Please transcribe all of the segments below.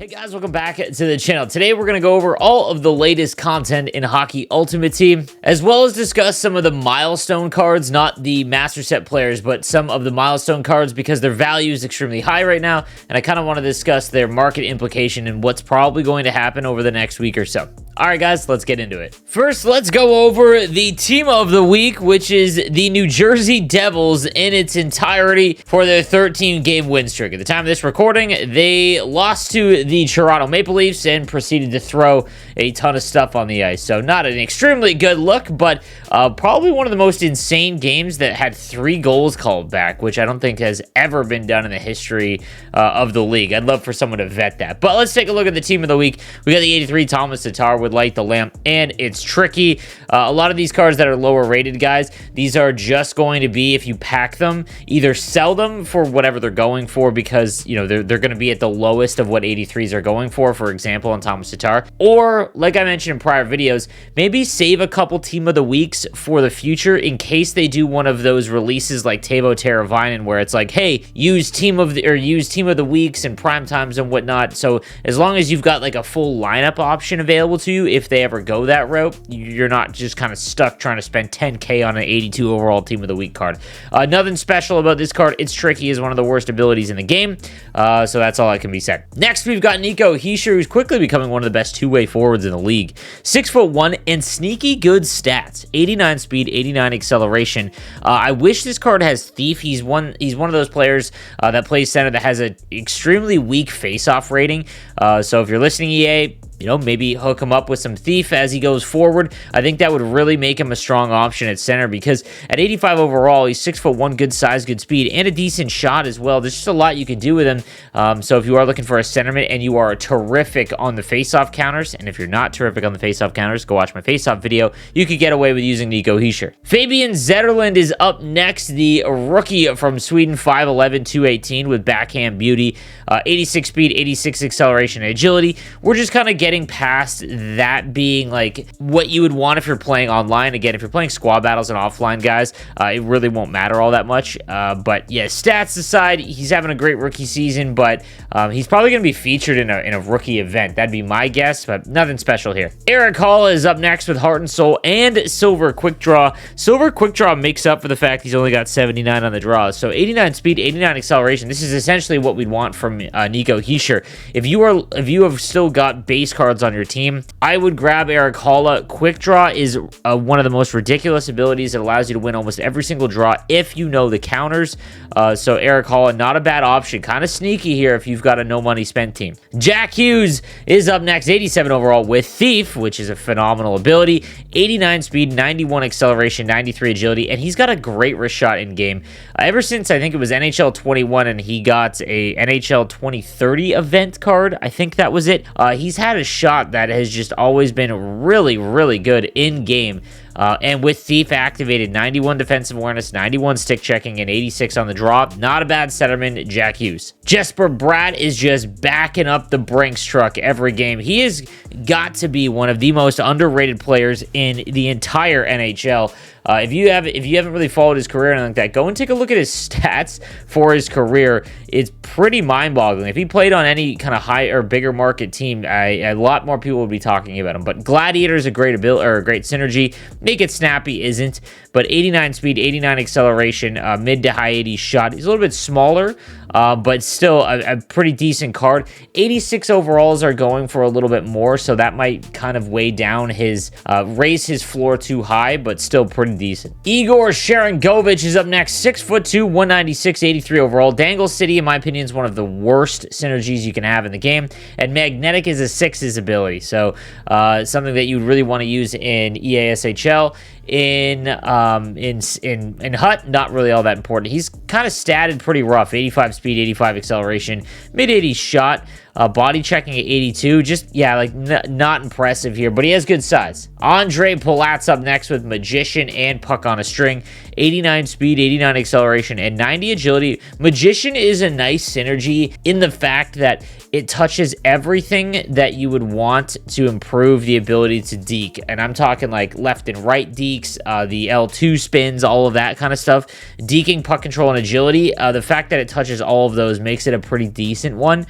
Hey guys, welcome back to the channel. Today we're going to go over all of the latest content in Hockey Ultimate Team, as well as discuss some of the milestone cards, not the master set players, but some of the milestone cards because their value is extremely high right now, and I kind of want to discuss their market implication and what's probably going to happen over the next week or so. Alright guys, let's get into it. First, let's go over the team of the week, which is the New Jersey Devils in its entirety for their 13-game win streak. At the time of this recording, they lost to the Toronto Maple Leafs and proceeded to throw a ton of stuff on the ice. So not an extremely good look, but probably one of the most insane games that had 3 goals called back, which I don't think has ever been done in the history of the league. I'd love for someone to vet that. But let's take a look at the team of the week. We got the 83 TOMAS TATAR with Light the Lamp, and it's tricky. A lot of these cards that are lower rated, guys, these are just going to be, if you pack them, either sell them for whatever they're going for because, you know, they're going to be at the lowest of what 83s are going for example, on TOMAS TATAR, or, like I mentioned in prior videos, maybe save a couple team of the weeks for the future in case they do one of those releases like Teuvo Teravainen where it's like, hey, use team of the weeks and prime times and whatnot. So as long as you've got like a full lineup option available to you, if they ever go that route, you're not just kind of stuck trying to spend 10K on an 82 overall team of the week card. Nothing special about this card. It's tricky, is one of the worst abilities in the game. So that's all that can be said. Next, we've got Nico Hischier, who's quickly becoming one of the best two-way forwards in the league. 6'1" and sneaky good stats. 89 speed, 89 acceleration. I wish this card has Thief. He's one of those players that plays center that has an extremely weak face-off rating. So if you're listening, EA, you know, maybe hook him up with some Thief as he goes forward. I think that would really make him a strong option at center because at 85 overall, he's 6'1", good size, good speed, and a decent shot as well. There's just a lot you can do with him. So if you are looking for a centerman and you are terrific on the face-off counters, and if you're not terrific on the face-off counters, go watch my face-off video, you could get away with using Nico Hischier. FABIAN ZETTERLUND is up next, the rookie from Sweden, 5'11", 218 with backhand beauty, 86 speed, 86 acceleration and agility. We're just kind of getting past that being like what you would want if you're playing online. Again, if you're playing squad battles and offline, guys, it really won't matter all that much. But yeah, stats aside, he's having a great rookie season, but he's probably going to be featured in a rookie event. That'd be my guess, but nothing special here. Erik Haula is up next with Heart and Soul and Silver Quick Draw. Silver Quick Draw makes up for the fact he's only got 79 on the draws. So 89 speed, 89 acceleration. This is essentially what we'd want from Nico Hischier. If you have still got base cards on your team, I would grab Erik Haula. Quick Draw is one of the most ridiculous abilities that allows you to win almost every single draw if you know the counters. So Erik Haula, not a bad option. Kind of sneaky here if you've got a no money spent team. Jack Hughes is up next, 87 overall with Thief, which is a phenomenal ability. 89 speed, 91 acceleration, 93 agility, and he's got a great wrist shot in game. Ever since I think it was NHL 21 and he got a NHL 2030 event card, I think that was it. He's had a shot that has just always been really, really good in game. And with Thief activated, 91 defensive awareness, 91 stick checking, and 86 on the draw. Not a bad centerman, Jack Hughes. JESPER BRATT is just backing up the Brinks truck every game. He has got to be one of the most underrated players in the entire NHL. If you haven't really followed his career or anything like that, go and take a look at his stats for his career. It's pretty mind-boggling. If he played on any kind of high or bigger market team, a lot more people would be talking about him. But Gladiator is a great ability or a great synergy. Make It Snappy isn't, but 89 speed, 89 acceleration, mid to high 80s shot. He's a little bit smaller, but still a pretty decent card. 86 overalls are going for a little bit more, so that might kind of weigh down his, raise his floor too high, but still pretty decent. Igor Sharangovich is up next, 6'2", 196, 83 overall. Dangle City, in my opinion, is one of the worst synergies you can have in the game, and Magnetic is a 6's ability, so something that you'd really want to use in EASHL. In HUT, not really all that important. He's kind of statted pretty rough. 85 speed, 85 acceleration, mid-80s shot. Body checking at 82. Just, yeah, like, not impressive here, but he has good size. ONDREJ PALAT's up next with Magician and Puck on a String. 89 speed, 89 acceleration, and 90 agility. Magician is a nice synergy in the fact that it touches everything that you would want to improve the ability to deke. And I'm talking like left and right dekes, the L2 spins, all of that kind of stuff. Deking, puck control, and agility. The fact that it touches all of those makes it a pretty decent one.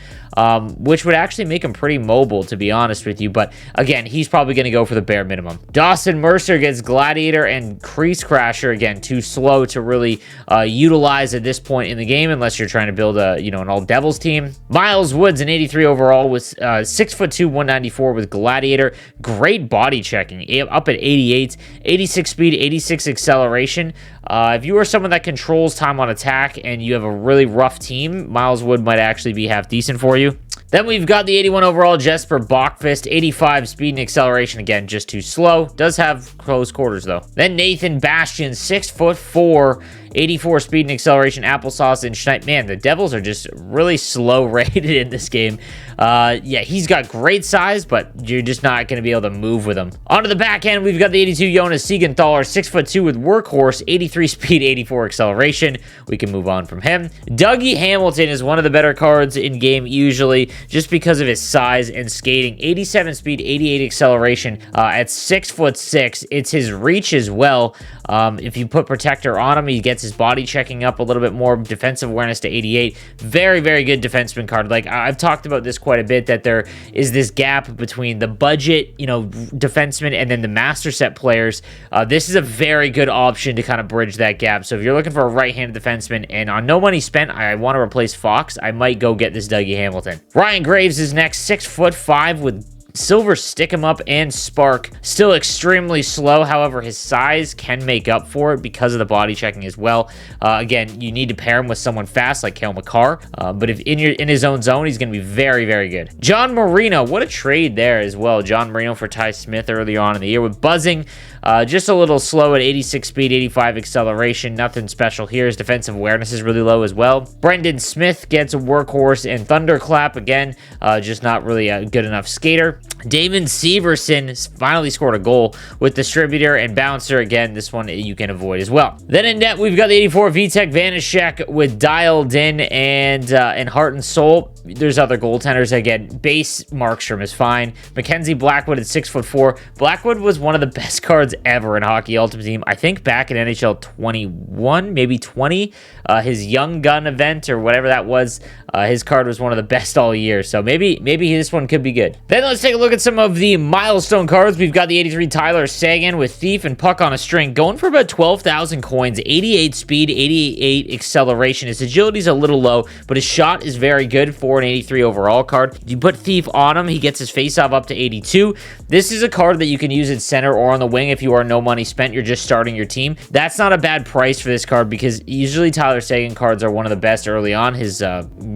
which would actually make him pretty mobile, to be honest with you. But again, he's probably going to go for the bare minimum. Dawson Mercer gets Gladiator and Crease Crasher. Again, too slow to really utilize at this point in the game unless you're trying to build a, an all Devils team. Miles Woods, an 83 overall with 6'2", 194 with Gladiator. Great body checking, up at 88, 86 speed, 86 acceleration. If you are someone that controls time on attack and you have a really rough team, Miles Wood might actually be half decent for you. Then we've got the 81 overall Jesper Bachfist, 85 speed and acceleration. Again, just too slow. Does have close quarters, though. Then Nathan Bastian, 6'4", 84 speed and acceleration, applesauce and schneid. Man, the Devils are just really slow rated in this game. Yeah, he's got great size, but you're just not going to be able to move with him. Onto the back end, we've got the 82 Jonas Siegenthaler, 6'2" with workhorse, 83 speed, 84 acceleration. We can move on from him. Dougie Hamilton is one of the better cards in game usually, just because of his size and skating. 87 speed, 88 acceleration at 6'6". It's his reach as well. If you put protector on him, he gets his body checking up a little bit more, defensive awareness to 88. Very, very good defenseman card. Like, I've talked about this quite a bit, that there is this gap between the budget, defenseman and then the master set players. This is a very good option to kind of bridge that gap. So if you're looking for a right-handed defenseman and on no money spent, I want to replace Fox, I might go get this Dougie Hamilton. Ryan Graves is next, 6'5" with Silver Stick 'em Up and Spark. Still extremely slow. However, his size can make up for it because of the body checking as well. Again, you need to pair him with someone fast like Cale Makar. But if in his own zone, he's going to be very, very good. John Marino, what a trade there as well. John Marino for Ty Smith early on in the year with buzzing. Just a little slow at 86 speed, 85 acceleration. Nothing special here. His defensive awareness is really low as well. Brendan Smith gets a workhorse and thunderclap. Again, just not really a good enough skater. Damon Severson finally scored a goal with distributor and bouncer. Again, this one you can avoid as well. Then in net, we've got the 84 Vitek Vanishek with Dialed In and Heart and Soul. There's other goaltenders. Again, base Markstrom is fine. Mackenzie Blackwood at 6'4". Blackwood was one of the best cards ever in Hockey Ultimate Team. I think back in NHL 21, maybe 20, his Young Gun event or whatever that was, his card was one of the best all year. So maybe this one could be good. Then let's take a look at some of the milestone cards. We've got the 83 Tyler Seguin with Thief and Puck on a String, going for about 12,000 coins, 88 speed, 88 acceleration. His agility's a little low, but his shot is very good for an 83 overall card. You put Thief on him, he gets his face-off up to 82. This is a card that you can use at center or on the wing if you are no money spent, you're just starting your team. That's not a bad price for this card because usually Tyler Seguin cards are one of the best early on. His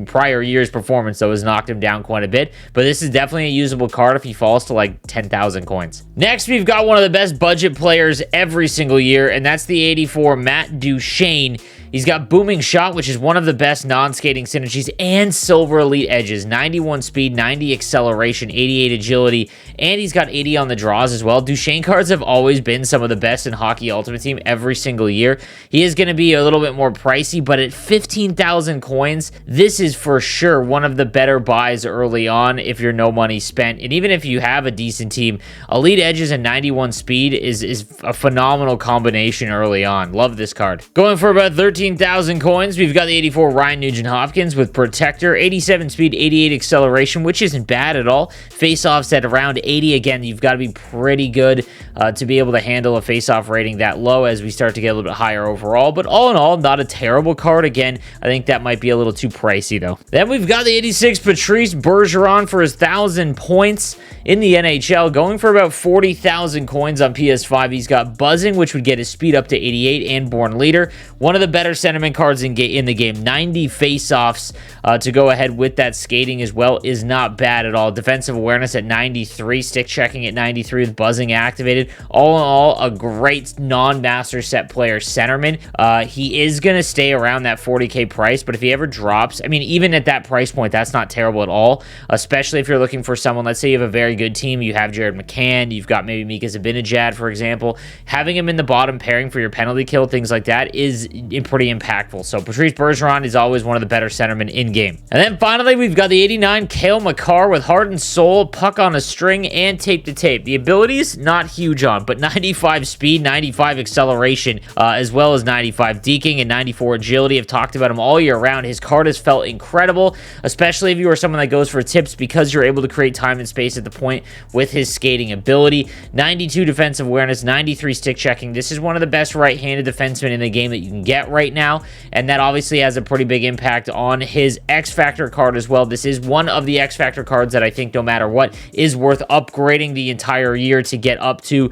prior year's performance, though, has knocked him down quite a bit, but this is definitely a usable card if he falls to like 10,000 coins. Next, we've got one of the best budget players every single year, and that's the 84 Matt Duchene. He's got Booming Shot, which is one of the best non-skating synergies, and Silver Elite Edges. 91 speed, 90 acceleration, 88 agility, and he's got 80 on the draws as well. Duchene cards have always been some of the best in Hockey Ultimate Team every single year. He is going to be a little bit more pricey, but at 15,000 coins, this is for sure one of the better buys early on if you're no money spent. And even if you have a decent team, Elite Edges and 91 speed is a phenomenal combination early on. Love this card. Going for about 13,000 coins, we've got the 84 Ryan Nugent-Hopkins with Protector, 87 speed, 88 acceleration, which isn't bad at all. Face-offs at around 80. Again, you've got to be pretty good to be able to handle a face-off rating that low as we start to get a little bit higher overall. But all in all, not a terrible card. Again, I think that might be a little too pricey, though. Then we've got the 86 Patrice Bergeron for his 1,000 points in the NHL, going for about 40,000 coins on PS5. He's got Buzzing, which would get his speed up to 88, and Born Leader. One of the better sentiment cards in the game. 90 face-offs to go ahead with that skating as well is not bad at all. Defensive awareness at 93, stick checking at 93 with Buzzing activated. All in all, a great non-master set player centerman. He is going to stay around that 40k price, but if he ever drops, I mean, even at that price point, that's not terrible at all, especially if you're looking for someone, let's say you have a very good team, you have Jared McCann, you've got maybe Mika Zibanejad, for example. Having him in the bottom pairing for your penalty kill, things like that, is pretty impactful. So Patrice Bergeron is always one of the better centermen in game. And then finally, we've got the 89 Cale Makar with Heart and Soul, Puck on a String, and Tape to Tape. The abilities, not huge on, but 95 speed, 95 acceleration, as well as 95 deking and 94 agility. I've talked about him all year round. His card has felt incredible, especially if you are someone that goes for tips, because you're able to create time and space at the point with his skating ability. 92 defensive awareness, 93 stick checking. This is one of the best right-handed defensemen in the game that you can get right now, and that obviously has a pretty big impact on his X-Factor card as well. This is one of the X-Factor cards that I think, no matter what, is worth upgrading the entire year to get up to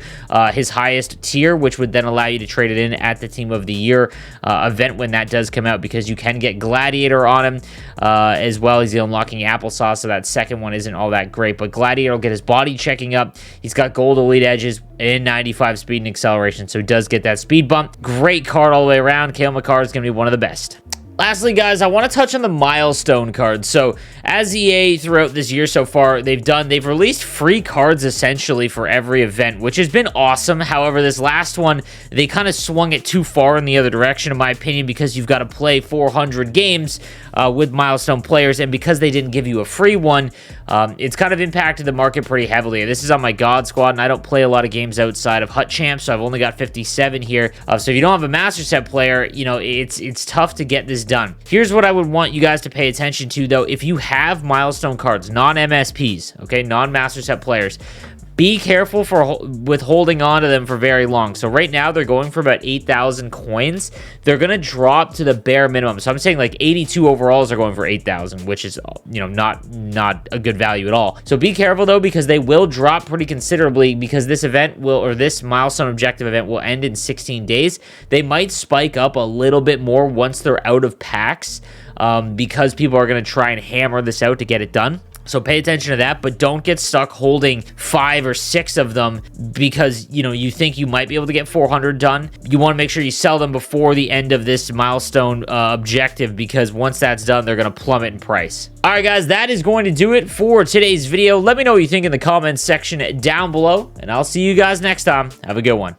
his highest tier, which would then allow you to trade it in at the Team of the Year event when that does come out, because you can get Gladiator on him as well as the unlocking Applesauce, so that second one isn't all that great, but Gladiator will get his body checking up. He's got gold elite edges and 95 speed and acceleration, so he does get that speed bump. Great card all the way around. Cale Makar is going to be one of the best. Lastly, guys, I want to touch on the milestone cards. So, as EA throughout this year so far, they've released free cards essentially for every event, which has been awesome. However, this last one, they kind of swung it too far in the other direction, in my opinion, because you've got to play 400 games with milestone players, and because they didn't give you a free one, it's kind of impacted the market pretty heavily. This is on my God Squad, and I don't play a lot of games outside of Hut Champs, so I've only got 57 here. So if you don't have a Master Set player, you know, it's tough to get this done. Here's what I would want you guys to pay attention to, though. If you have milestone cards, non-MSPs, okay, non-Master Set players, be careful with holding on to them for very long. So right now, they're going for about 8,000 coins. They're going to drop to the bare minimum. So I'm saying like 82 overalls are going for 8,000, which is, you know, not a good value at all. So be careful, though, because they will drop pretty considerably, because this event will, or this milestone objective event will end in 16 days. They might spike up a little bit more once they're out of packs, because people are going to try and hammer this out to get it done. So pay attention to that, but don't get stuck holding 5 or 6 of them because, you know, you think you might be able to get 400 done. You want to make sure you sell them before the end of this milestone objective, because once that's done, they're going to plummet in price. All right, guys, that is going to do it for today's video. Let me know what you think in the comments section down below, and I'll see you guys next time. Have a good one.